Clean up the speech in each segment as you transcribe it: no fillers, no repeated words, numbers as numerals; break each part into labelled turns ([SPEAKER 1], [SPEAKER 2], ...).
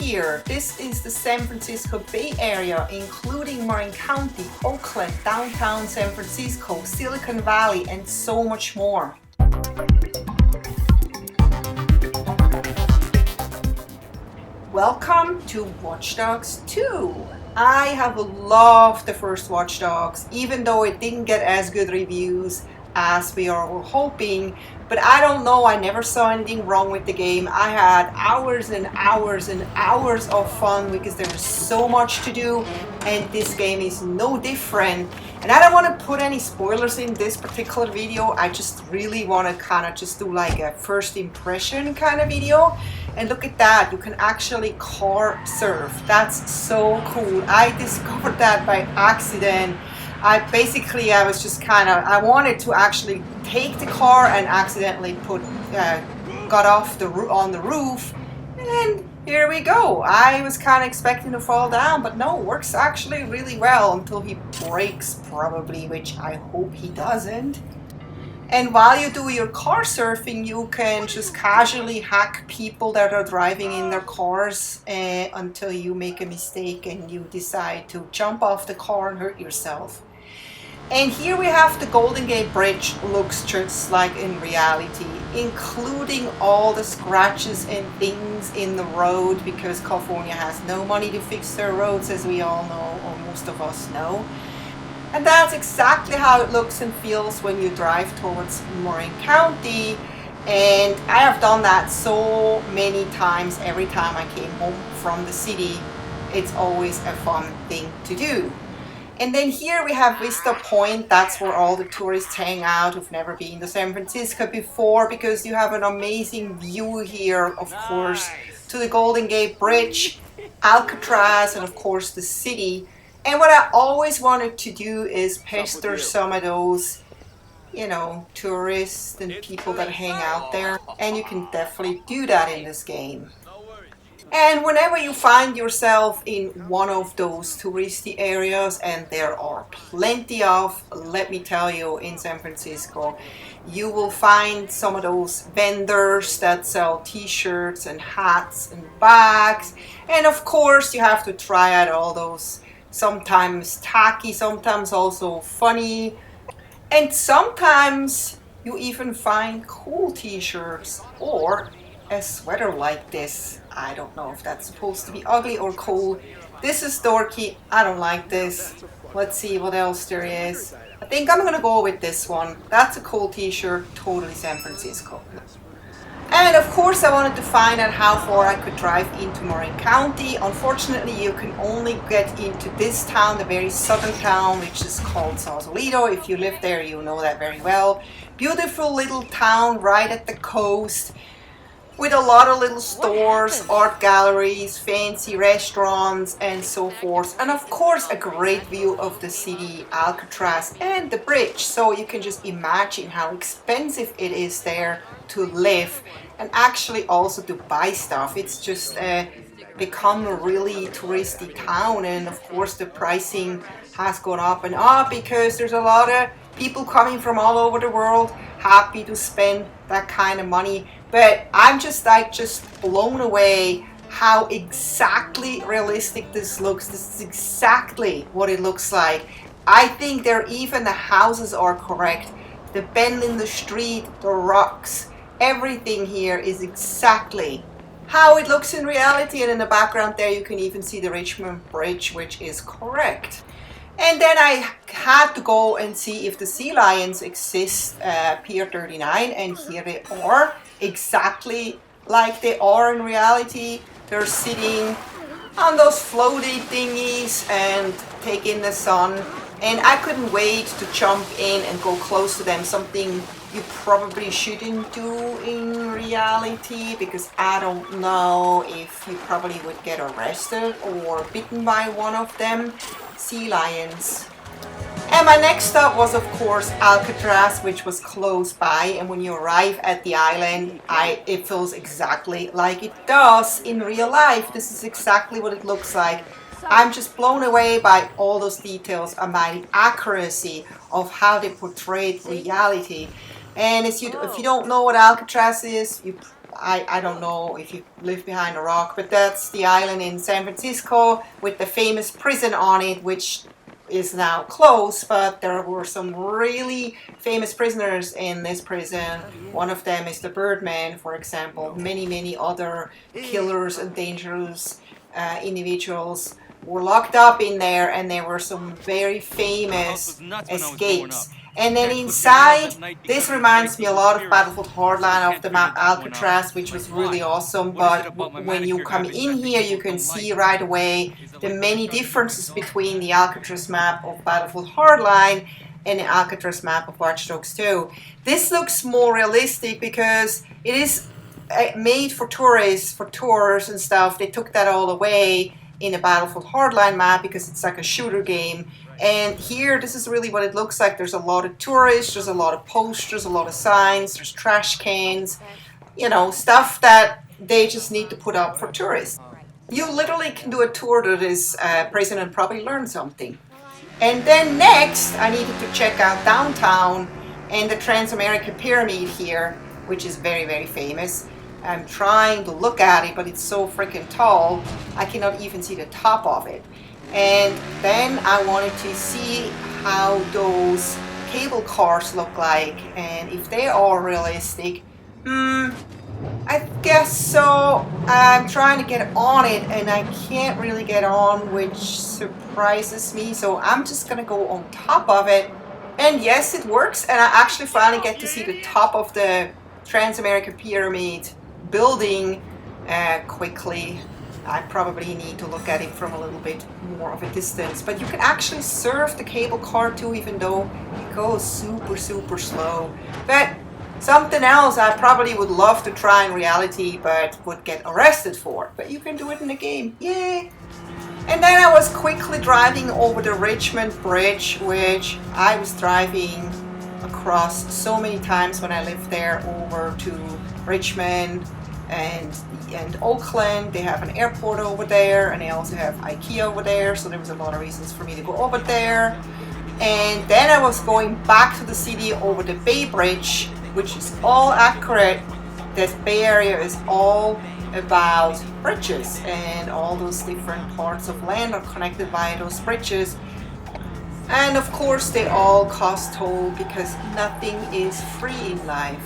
[SPEAKER 1] here. This is the San Francisco Bay Area, including Marin County, Oakland, downtown San Francisco, Silicon Valley, and so much more. Welcome to Watchdogs 2. I have loved the first Watchdogs, even though it didn't get as good reviews as we were hoping. But I don't know, I never saw anything wrong with the game. I had hours and hours and hours of fun because there was so much to do, and this game is no different. And I don't want to put any spoilers in this particular video. I just really want to kind of just do like a first impression kind of video. And look at that, you can actually car surf. That's so cool. I discovered that by accident. I was just kind of, I wanted to actually take the car and accidentally got off on the roof, and here we go. I was kind of expecting to fall down, but no, works actually really well until he breaks probably, which I hope he doesn't. And while you do your car surfing, you can just casually hack people that are driving in their cars until you make a mistake and you decide to jump off the car and hurt yourself. And here we have the Golden Gate Bridge. Looks just like in reality, including all the scratches and things in the road, because California has no money to fix their roads, as we all know, or most of us know. And that's exactly how it looks and feels when you drive towards Marin County. And I have done that so many times. Every time I came home from the city, it's always a fun thing to do. And then here we have Vista Point. That's where all the tourists hang out who've never been to San Francisco before, because you have an amazing view here, of course, to the Golden Gate Bridge, Alcatraz, and of course the city. And what I always wanted to do is pester some of those, you know, tourists and people that hang out there. And you can definitely do that in this game. And whenever you find yourself in one of those touristy areas, and there are plenty of, let me tell you, in San Francisco, you will find some of those vendors that sell t-shirts and hats and bags. And of course, you have to try out all those, sometimes tacky, sometimes also funny. And sometimes you even find cool t-shirts or a sweater like this. I don't know if that's supposed to be ugly or cool. This is dorky. I don't like this. Let's see what else there is. I think I'm gonna go with this one. That's a cool t-shirt, totally San Francisco. And of course I wanted to find out how far I could drive into Marin County. Unfortunately, you can only get into this town, the very southern town, which is called Sausalito. If you live there, you know that very well. Beautiful little town right at the coast, with a lot of little stores, art galleries, fancy restaurants, and so forth. And of course, a great view of the city, Alcatraz, and the bridge. So you can just imagine how expensive it is there to live, and actually also to buy stuff. It's just become a really touristy town, and of course the pricing has gone up and up because there's a lot of people coming from all over the world happy to spend that kind of money. But I'm just blown away how exactly realistic this looks. This is exactly what it looks like. I think even the houses are correct. The bend in the street, the rocks, everything here is exactly how it looks in reality. And in the background there you can even see the Richmond Bridge, which is correct. And then I had to go and see if the sea lions exist, Pier 39, and here they are, exactly like they are in reality. They're sitting on those floaty thingies and taking the sun, and I couldn't wait to jump in and go close to them, something you probably shouldn't do in reality, because I don't know if you probably would get arrested or bitten by one of them sea lions. And my next stop was of course Alcatraz, which was close by, and when you arrive at the island, it feels exactly like it does in real life. This is exactly what it looks like. I'm just blown away by all those details and by the accuracy of how they portrayed reality. And if you don't know what Alcatraz is, you I don't know if you live behind a rock, but that's the island in San Francisco with the famous prison on it, which is now closed, but there were some really famous prisoners in this prison. One of them is the Birdman, for example. Many other killers and dangerous individuals were locked up in there, and there were some very famous escapes. And then inside, this reminds me a lot of Battlefield Hardline of the map Alcatraz, which was really awesome. But when you come in here, you can see right away the many differences between the Alcatraz map of Battlefield Hardline and the Alcatraz map of Watchdogs 2. This looks more realistic because it is made for tourists, for tours and stuff. They took that all away in a Battlefield Hardline map because it's like a shooter game. And here, this is really what it looks like. There's a lot of tourists, there's a lot of posters, a lot of signs, there's trash cans, you know, stuff that they just need to put up for tourists. You literally can do a tour to this prison and probably learn something. And then next, I needed to check out downtown and the Trans-American Pyramid here, which is very famous. I'm trying to look at it, but it's so freaking tall, I cannot even see the top of it. And then I wanted to see how those cable cars look like and if they are realistic. I guess so. I'm trying to get on it and I can't really get on, which surprises me. So I'm just gonna go on top of it. And yes, it works. And I actually finally get to see the top of the Trans-American Pyramid building quickly. I probably need to look at it from a little bit more of a distance, but you can actually surf the cable car too, even though it goes super slow. But something else I probably would love to try in reality, but would get arrested for. But you can do it in the game, yay! And then I was quickly driving over the Richmond Bridge, which I was driving across so many times when I lived there, over to Richmond and Oakland. They have an airport over there, and they also have IKEA over there, so there was a lot of reasons for me to go over there. And then I was going back to the city over the Bay Bridge, which is all accurate. This Bay Area is all about bridges, and all those different parts of land are connected by those bridges. And of course they all cost toll because nothing is free in life.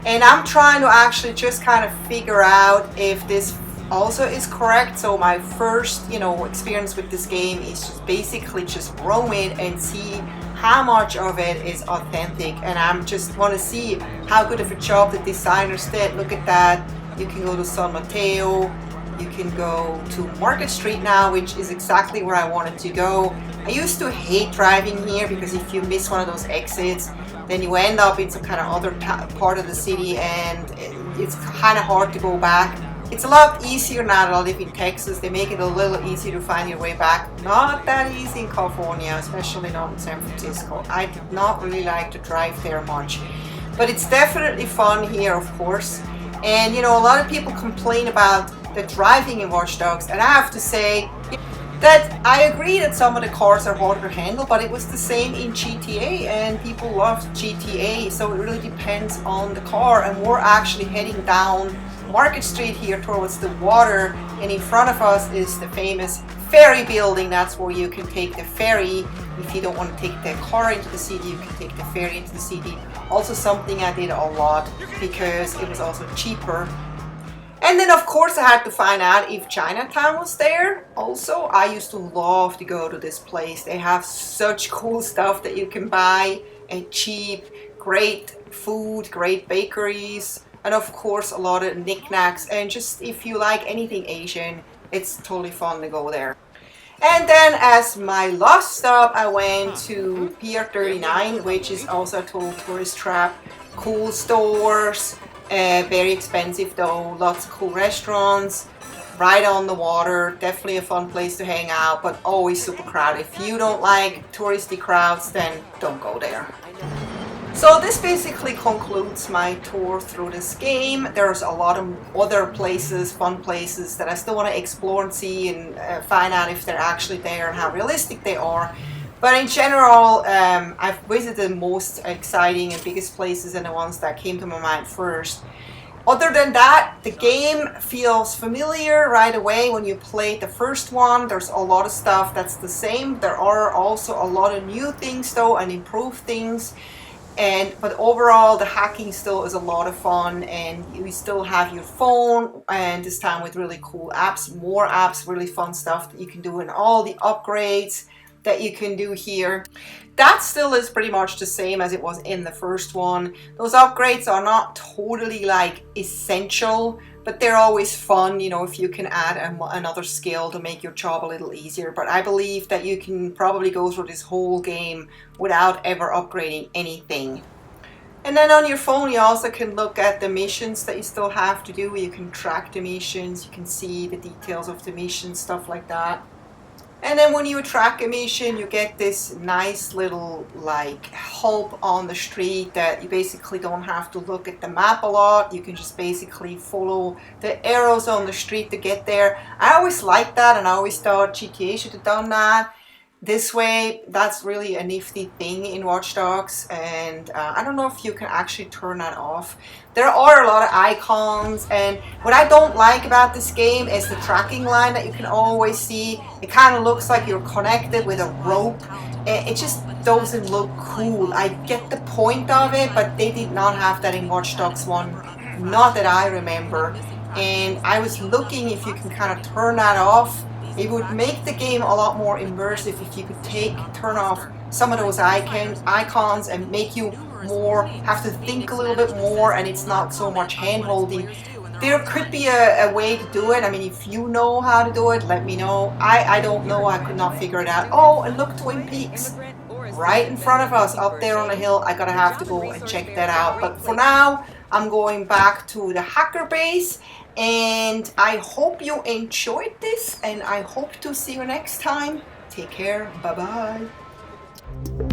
[SPEAKER 1] And I'm trying to actually just kind of figure out if this also is correct. So my first, experience with this game is just basically just roam it and see how much of it is authentic. And I'm just want to see how good of a job the designers did. Look at that. You can go to San Mateo. You can go to Market Street now, which is exactly where I wanted to go. I used to hate driving here because if you miss one of those exits, then you end up in some kind of other part of the city, and it's kind of hard to go back. It's a lot easier now that I live in Texas. They make it a little easier to find your way back. Not that easy in California, especially not in San Francisco. I did not really like to drive there much. But it's definitely fun here, of course. And a lot of people complain about the driving in Watchdogs, and I have to say that I agree that some of the cars are harder to handle, but it was the same in GTA, and people loved GTA, so it really depends on the car. And we're actually heading down Market Street here towards the water, and in front of us is the famous ferry building. That's where you can take the ferry. If you don't want to take the car into the city, you can take the ferry into the city. Also something I did a lot because it was also cheaper. And then of course I had to find out if Chinatown was there. Also, I used to love to go to this place. They have such cool stuff that you can buy and cheap, great food, great bakeries, and of course a lot of knickknacks. And just if you like anything Asian, it's totally fun to go there. And then as my last stop, I went to Pier 39, which is also a total tourist trap. Cool stores, very expensive though, lots of cool restaurants, right on the water, definitely a fun place to hang out, but always super crowded. If you don't like touristy crowds, then don't go there. So this basically concludes my tour through this game. There's a lot of other places, fun places that I still want to explore and see and find out if they're actually there and how realistic they are. But in general, I've visited the most exciting and biggest places and the ones that came to my mind first. Other than that, the game feels familiar right away when you play the first one. There's a lot of stuff that's the same. There are also a lot of new things though and improved things. But overall the hacking still is a lot of fun, and you still have your phone, and this time with really cool apps, more apps, really fun stuff that you can do, and all the upgrades that you can do here. That still is pretty much the same as it was in the first one. Those upgrades are not totally like essential, but they're always fun, you know, if you can add another skill to make your job a little easier. But I believe that you can probably go through this whole game without ever upgrading anything. And then on your phone, you also can look at the missions that you still have to do. You can track the missions, you can see the details of the missions, stuff like that. And then when you track a mission, you get this nice little like help on the street that you basically don't have to look at the map a lot. You can just basically follow the arrows on the street to get there. I always liked that, and I always thought GTA should have done that this way. That's really a nifty thing in Watch Dogs, and I don't know if you can actually turn that off. There are a lot of icons, and what I don't like about this game is the tracking line that you can always see. It kind of looks like you're connected with a rope. It just doesn't look cool. I get the point of it, but they did not have that in Watch Dogs 1, not that I remember. And I was looking if you can kind of turn that off. It would make the game a lot more immersive if you could turn off some of those icons and make you have to think a little bit more, and it's not so much hand holding. There could be a way to do it. I mean, if you know how to do it, let me know. I don't know. I could not figure it out. Oh, and look, Twin Peaks right in front of us up there on the hill. I gotta have to go and check that out. But for now, I'm going back to the hacker base, and I hope you enjoyed this, and I hope to see you next time. Take care. Bye bye.